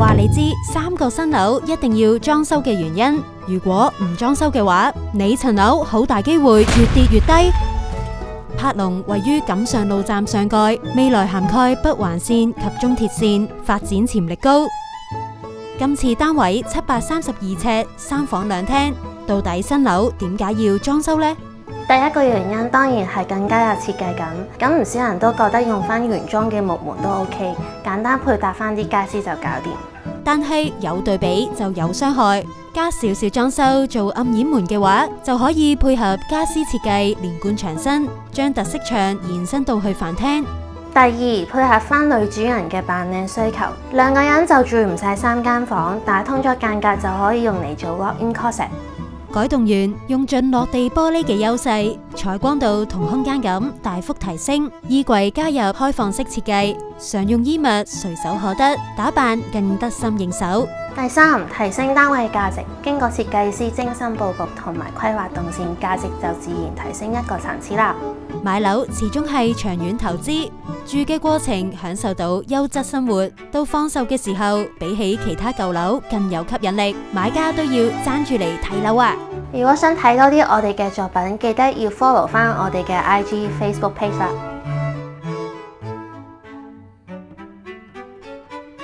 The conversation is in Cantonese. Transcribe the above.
話你知3個新樓一定要裝修嘅原因。如果唔裝修嘅話，你層樓好大機會越跌越低。柏龍位於錦上路站上蓋，未來涵蓋北環綫及中鐵綫，發展潛力高。今次單位732尺，3房2廳，到底新樓點解要裝修呢？第一個原因當然係更加有設計感，咁唔少人都覺得用翻原裝嘅木門都 OK， 簡單配搭翻啲家私就搞掂。但係有對比就有傷害，加少少裝修做暗掩門嘅話，就可以配合家私設計連貫牆身，將特色牆延伸到去飯廳。第二，配合翻女主人嘅扮靚需求，2個人就住唔晒3間房，打通咗間隔就可以用嚟做 walk-in closet。改動完，用盡落地玻璃嘅優勢，採光度同空間感大幅提升。衣櫃加入開放式設計，常用衣物隨手可得，打扮更得心應手。第三，提升單位價值，經過設計師精心佈局同埋規劃動線，價值就自然提升一個層次啦。買樓始終係長遠投資，住嘅過程享受到優質生活，到放售嘅時候，比起其他舊樓更有吸引力，買家都要爭住嚟睇樓啊！如果想睇多啲我哋嘅作品，記得要 follow 翻我哋嘅IG、Facebook page 啦。